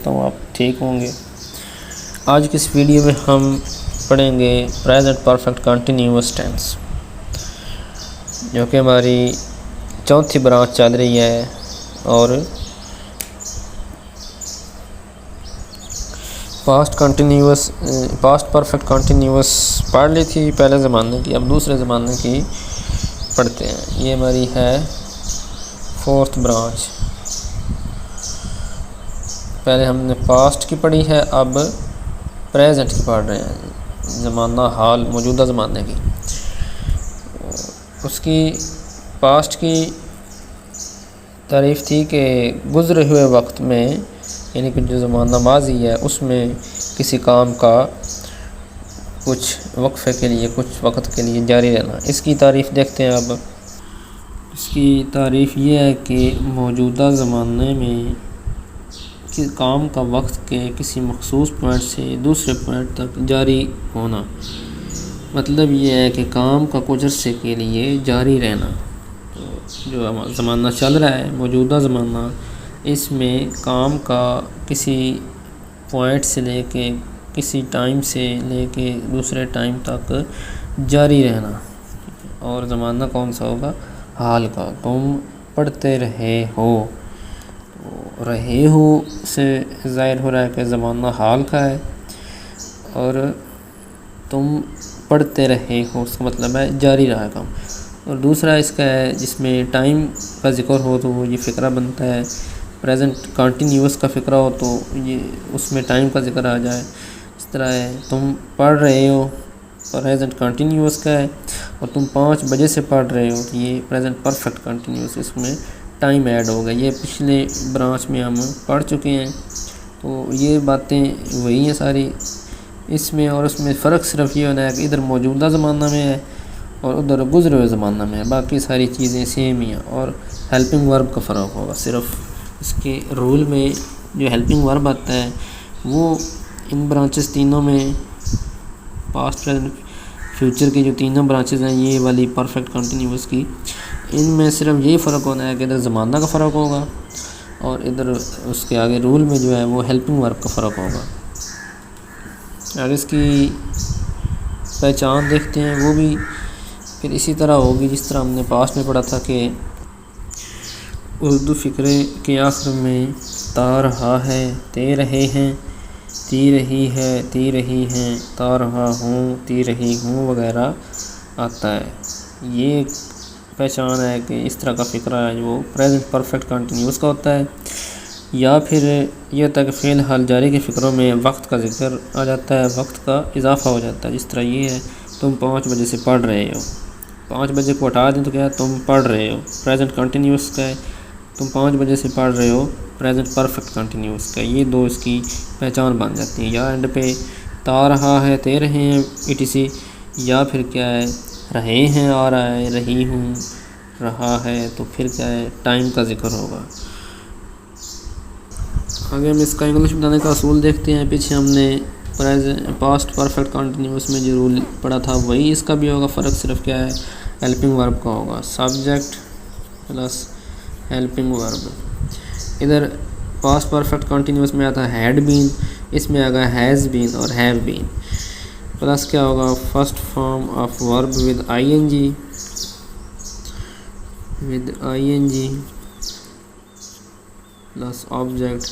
करता हूँ आप ठीक होंगे। आज की इस वीडियो में हम पढ़ेंगे प्रेजेंट परफेक्ट कंटिन्यूअस टेंस, जो कि हमारी चौथी ब्रांच चल रही है। और पास्ट परफेक्ट कंटिन्यूअस पढ़ ली थी पहले ज़माने की, अब दूसरे ज़माने की पढ़ते हैं। ये हमारी है फोर्थ ब्रांच। पहले हमने पास्ट की पढ़ी है, अब प्रेजेंट की पढ़ रहे हैं, ज़माना हाल मौजूदा ज़माने की। उसकी पास्ट की तारीफ़ थी कि गुज़रे हुए वक्त में, यानी कि जो ज़माना माजी है उसमें किसी काम का कुछ वक्फ़े के लिए, कुछ वक्त के लिए जारी रहना। इसकी तारीफ़ देखते हैं। अब इसकी तारीफ़ ये है कि मौजूदा ज़माने में कि काम का वक्त के किसी मखसूस पॉइंट से दूसरे पॉइंट तक जारी होना। मतलब ये है कि काम का कुछ अरसे के लिए जारी रहना। तो जो ज़माना चल रहा है, मौजूदा ज़माना, इसमें काम का किसी पॉइंट से लेके, किसी टाइम से लेके दूसरे टाइम तक जारी रहना। और ज़माना कौन सा होगा? हाल का। तुम पढ़ते रहे हो, तो रहे हो से ज़ाहिर हो रहा है कि ज़माना हाल का है, और तुम पढ़ते रहे हो उसका मतलब है जारी रहा काम। और दूसरा इसका है जिसमें टाइम का ज़िक्र हो तो ये फ़िक्रा बनता है। प्रेजेंट कंटिन्यूअस का फ़िक्रा हो तो ये उसमें टाइम का ज़िक्र आ जाए। इस तरह है, तुम पढ़ रहे हो, प्रेजेंट कंटिन्यूअस का है, और तुम 5 बजे से पढ़ रहे हो तो ये प्रेजेंट परफेक्ट कंटिन्यूअस, इसमें टाइम ऐड होगा। ये पिछले ब्रांच में हम पढ़ चुके हैं, तो ये बातें वही हैं सारी इसमें। और उसमें फ़र्क सिर्फ ये होना है कि इधर मौजूदा ज़माना में है और उधर गुज़रे हुए ज़माना में है। बाकी सारी चीज़ें सेम ही हैं। और हेल्पिंग वर्ब का फ़र्क होगा सिर्फ। इसके रूल में जो हेल्पिंग वर्ब आता है वो इन ब्रांचेस तीनों में, पास्ट प्रेजेंट फ्यूचर की जो तीनों ब्रांचेस हैं, ये वाली परफेक्ट कंटिन्यूअस की, इनमें सिर्फ यही फ़र्क होना है कि इधर ज़माना का फ़र्क होगा और इधर उसके आगे रूल में जो है वो हेल्पिंग वर्ब का फ़र्क होगा। अगर इसकी पहचान देखते हैं, वो भी फिर इसी तरह होगी जिस तरह हमने पास्ट में पढ़ा था कि उर्दू फ़िक्रे के आखिर में ता रहा है, ते रहे हैं, ती रही है, ती रही हैं, ता रहा हूँ, ती रही हूँ वगैरह आता है। ये पहचान है कि इस तरह का फ़िक्रा है जो प्रेजेंट परफेक्ट कंटिन्यूअस का होता है। या फिर यह तक फ़ेल हाल जारी के फ़िक्रों में वक्त का ज़िक्र आ जाता है, वक्त का इजाफ़ा हो जाता है। जिस तरह ये है, तुम 5 बजे से पढ़ रहे हो, 5 बजे को हटा दें तो क्या है, तुम पढ़ रहे हो, प्रेजेंट कंटिन्यूअस का है। तुम 5 बजे से पढ़ रहे हो, प्रेजेंट परफेक्ट कंटिन्यूअस का। ये दो इसकी पहचान बन जाती है। या एंड पे ता रहा है, ते रहे हैं etc, या फिर क्या है, रहे हैं आ रहा है, रही हूँ, रहा है, तो फिर क्या है, टाइम का ज़िक्र होगा। आगे हम इसका इंग्लिश बताने का असूल देखते हैं। पीछे हमने पास्ट परफेक्ट कंटिन्यूअस में जो रूल पढ़ा था वही इसका भी होगा। फ़र्क सिर्फ क्या है, हेल्पिंग वर्ब का होगा। Subject plus helping verb. इधर पास्ट परफेक्ट कंटिन्यूअस में आता है हैड बीन, इसमें आएगा हैज़ बीन और हैव बीन। प्लस क्या होगा, first form of verb with ING, plus object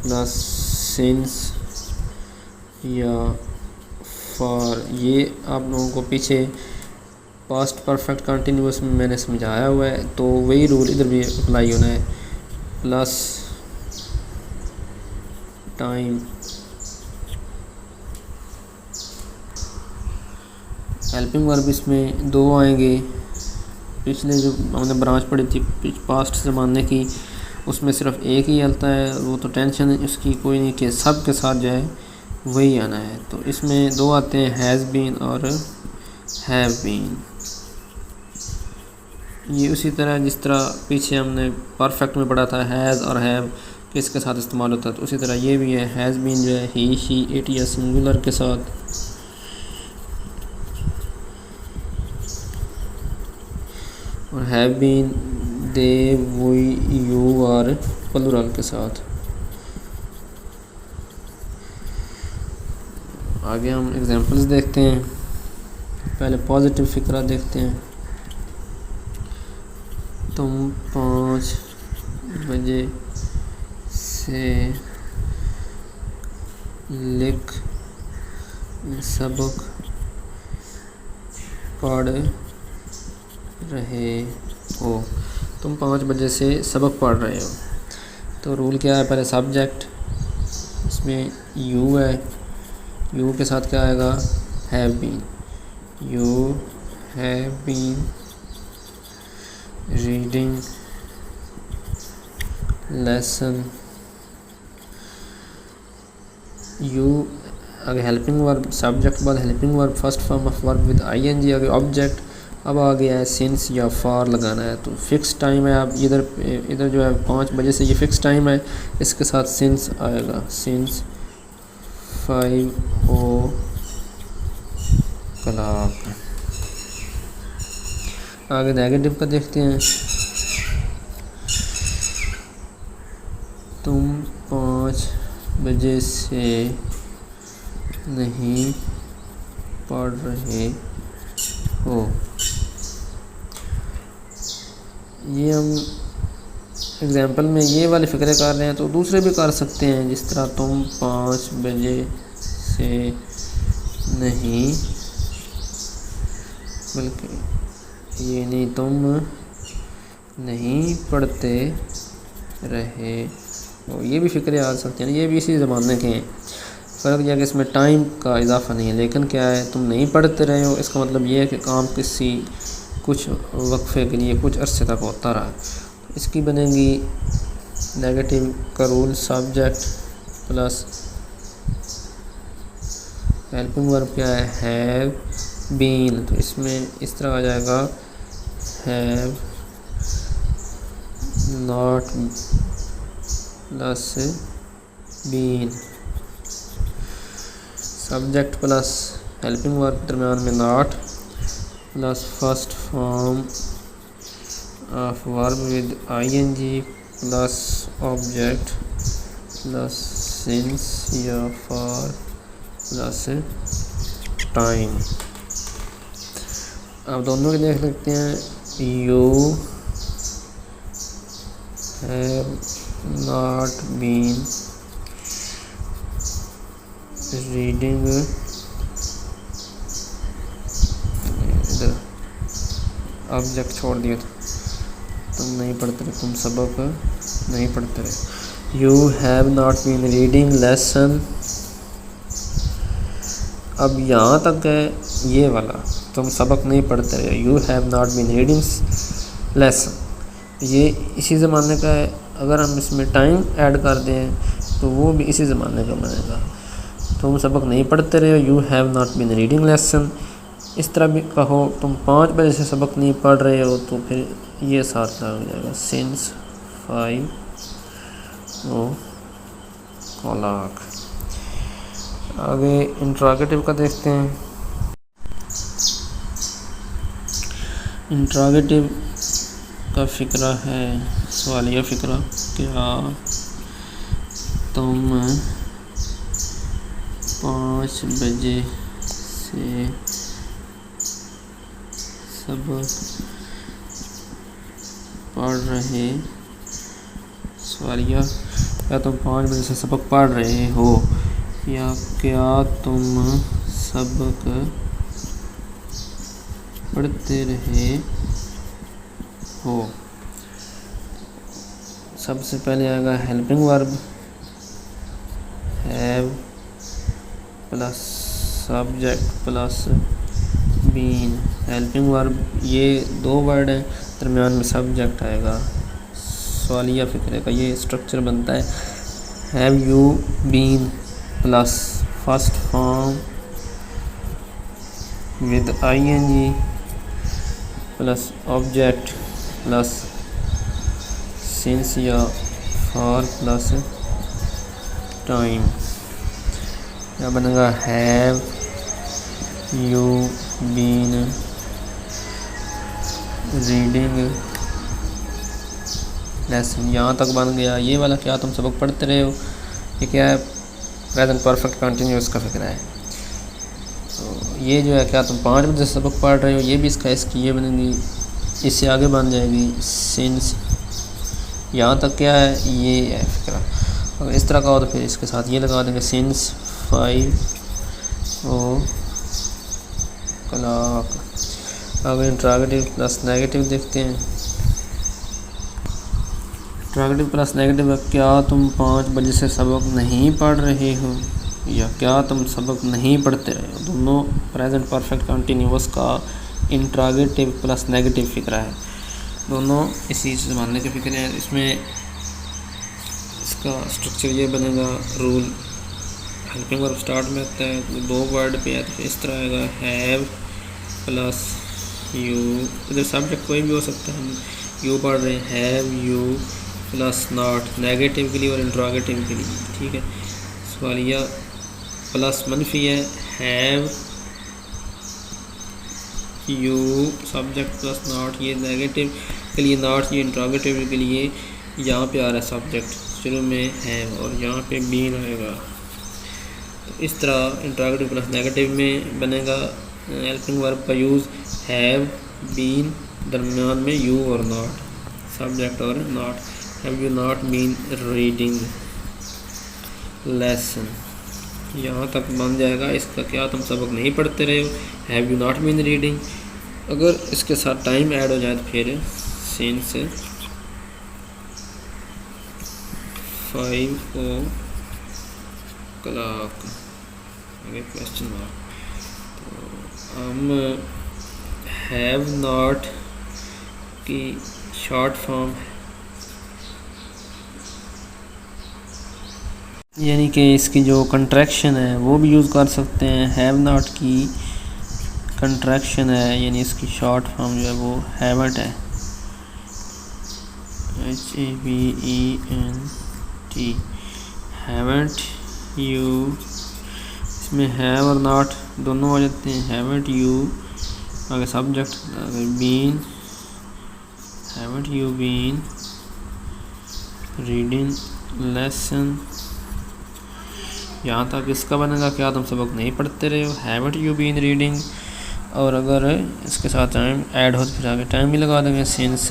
plus since या फॉर। ये आप लोगों को पीछे पास्ट परफेक्ट कंटिन्यूअस में मैंने समझाया हुआ है, तो वही रूल इधर भी अप्लाई होना है। प्लस टाइम, हेल्पिंग वर्ब इसमें 2 आएंगे। पिछले जो हमने ब्रांच पढ़ी थी पास्ट ज़माने की, उसमें सिर्फ एक ही आता है, वो तो टेंशन उसकी कोई नहीं कि सब के साथ जो है वही आना है। तो इसमें 2 आते हैं, हैज़ बीन और हैव बीन। ये उसी तरह जिस तरह पीछे हमने परफेक्ट में पढ़ा था हैज़ और हैव किसके साथ इस्तेमाल होता है, तो उसी तरह ये भी है। हैज़ बीन जो है ही, शी, इट या सिंगुलर के साथ, और have been they, we, you और प्लूरल के साथ। आगे हम एग्जांपल्स देखते हैं। पहले पॉजिटिव फ़िक्रा देखते हैं। तुम 5 बजे से लिख सबक पढ़ रहे हो। तुम 5 बजे से सबक पढ़ रहे हो। तो रूल क्या है, पहले सब्जेक्ट, इसमें यू है, यू के साथ क्या आएगा, have been. You have been reading lesson. You आगे हेल्पिंग वर्ब, सब्जेक्ट बाद helping verb, first form of verb with ING, आगे ऑब्जेक्ट। अब आ गया है सिंस या फॉर लगाना है। तो फिक्स टाइम है, आप इधर जो है 5 बजे से ये फिक्स टाइम है, इसके साथ सिंस आएगा, सिंस 5 o'clock। आगे नेगेटिव का देखते हैं। तुम 5 बजे से नहीं पढ़ रहे हो। ये हम एग्जाम्पल में ये वाले फ़िक्रे कर रहे हैं, तो दूसरे भी कर सकते हैं, जिस तरह तुम 5 बजे से नहीं, बल्कि ये नहीं, तुम नहीं पढ़ते रहे हो। ये भी फ़िक्रे आ सकते हैं, ये भी इसी ज़माने के हैं। फ़र्क यह है कि इसमें टाइम का इजाफा नहीं है, लेकिन क्या है, तुम नहीं पढ़ते रहे हो, इसका मतलब ये है कि काम किसी कुछ वक्फे के लिए कुछ अरसे तक होता रहा। इसकी बनेगी नेगेटिव का rule, subject plus helping verb क्या है, हैव बीन। तो इसमें इस तरह आ जाएगा, have not plus been. Subject plus helping verb दरम्यान में not plus first form of verb with ING plus object plus since या फॉर प्लस टाइम। अब दोनों के देख सकते हैं। You have not been reading, इधर ऑब्जेक्ट छोड़ दिया, तुम नहीं पढ़ते रहे, तुम सबक नहीं पढ़ते रहे। You have not been reading lesson. अब यहाँ तक है ये वाला, तुम सबक नहीं पढ़ते रहे, you have not been reading lesson, ये इसी ज़माने का है। अगर हम इसमें टाइम ऐड कर दें तो वो भी इसी ज़माने का बनेगा। तुम सबक नहीं पढ़ते रहे हो, you have not been reading lesson. इस तरह भी कहो, तुम 5 बजे से सबक नहीं पढ़ रहे हो, तो फिर ये साथ लग जाएगा, सिंस 5 o'clock। आगे इंट्रोगेटिव का देखते हैं। इंट्रोगेटिव का फ़िक्रा है सवालिया फ़िक्रा, क्या तुम 5 बजे से सबक पढ़ रहे, सवालिया, क्या तुम 5 बजे से सबक पढ़ रहे हो, या क्या तुम सबक पढ़ते रहे हो। सबसे पहले आएगा helping verb, have plus subject plus been. Helping verb ये 2 वर्ड हैं, दरम्यान में सब्जेक्ट आएगा। सवालिया फ़िक्रे का ये स्ट्रक्चर बनता है, have you been plus first form with ING plus object plus since या फॉर प्लस टाइम। क्या बनेगा, have you been reading lesson यहाँ तक बन गया। ये वाला क्या तुम सबक पढ़ते रहे हो, ये क्या है, प्रेजेंट परफेक्ट कंटिन्यूस का फिक्र है। तो ये जो है क्या तुम 5 बजे सबक पढ़ रहे हो, ये भी इसकी ये बनेगी, इससे आगे बन जाएगी सिंस। यहाँ तक क्या है, ये है फिक्रा। अगर इस तरह का हो तो फिर इसके साथ ये लगा देंगे, सिंस 5 ओ क्लॉक। अगर इंट्रागेटिव प्लस नेगेटिव देखते हैं, इंट्रागेटिव प्लस नेगेटिव, क्या तुम 5 बजे से सबक नहीं पढ़ रहे हो या क्या तुम सबक नहीं पढ़ते रहे हो, दोनों प्रेजेंट परफेक्ट कंटिन्यूअस का इंट्रागेटिव प्लस नेगेटिव फिक्रा है, दोनों इसी ज़माने के फिक्र हैं। इसमें इसका स्ट्रक्चर ये बनेगा, रूल हेल्पिंग वर्ब स्टार्ट में आता है, 2 वर्ड पे है तो इस तरह आएगा, हैव प्लस यू। इधर सब्जेक्ट कोई भी हो सकता है, हम यू पढ़ रहे हैं, have you plus not negative के लिए और इंट्रोगेटिव के लिए, ठीक है। सवालिया प्लस मनफी है, have you subject plus not, ये नेगेटिव के लिए नॉट, ये इंट्रोगेटिव के लिए यहाँ पे आ रहा है सब्जेक्ट शुरू में है और यहाँ पे बीन आएगा। तो इस तरह इंट्रोगेटिव प्लस नेगेटिव में बनेगा। हेल्पिंग वर्ब का यूज़ हैव बीन, दरमियान में यू और नॉट, सब्जेक्ट और not. Have you not been reading lesson, यहाँ तक बन जाएगा। इसका क्या तुम सबक नहीं पढ़ते रहे हो, have you not been reading. अगर इसके साथ टाइम ऐड हो जाए तो फिर सिंस 5 o'clock, आगे क्वेश्चन मार्क। तो हम हैव नॉट की शॉर्ट फॉर्म यानी कि इसकी जो कंट्रैक्शन है वो भी यूज़ कर सकते हैं। हैव नॉट की कंट्रैक्शन है यानी इसकी शॉर्ट फॉर्म जो है वो हैवंट है, HAVENT, हैवंट यू। इसमें हैव और नॉट दोनों आ जाते हैं, हैवंट यू आगे सब्जेक्ट, आगे been, haven't you been reading lesson. यहाँ तक इसका बनेगा, क्या तुम सबक नहीं पढ़ते रहे हो, हैवंट यू बीन रीडिंग। और अगर इसके साथ टाइम ऐड हो तो फिर आगे टाइम भी लगा देंगे, सिंस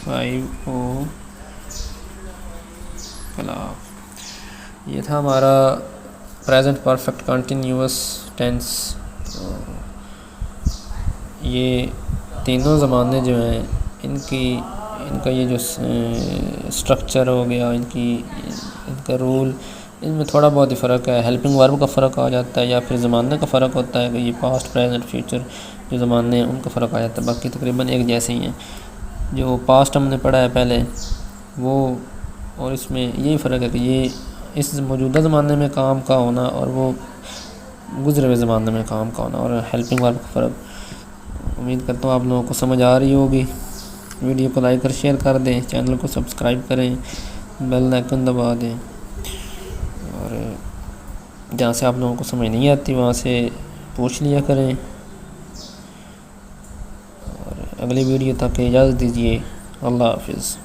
5 o'clock। ये था हमारा प्रेजेंट परफेक्ट कंटिन्यूअस टेंस। ये तीनों ज़माने जो हैं इनका ये जो स्ट्रक्चर हो गया, इनका रूल, इनमें थोड़ा बहुत ही फ़र्क है। हेल्पिंग वर्ब का फ़र्क आ जाता है या फिर ज़माने का फ़र्क होता है कि ये पास्ट प्रेजेंट फ्यूचर जो ज़माने हैं उनका फ़र्क आ जाता है, बाकी तकरीबन एक जैसे ही हैं। जो पास्ट हमने पढ़ा है पहले वो, और इसमें यही फ़र्क है कि ये इस मौजूदा ज़माने में काम का होना और वो गुज़रे हुए ज़माने में काम का होना और हेल्पिंग वर्ब का फ़र्क। उम्मीद करता हूँ आप लोगों को समझ आ रही होगी। वीडियो को लाइक और शेयर कर दें, चैनल को सब्सक्राइब करें, बेल आइकन दबा दें, और जहाँ से आप लोगों को समझ नहीं आती वहाँ से पूछ लिया करें। और अगली वीडियो तक इजाज़त दीजिए। अल्लाह हाफिज़।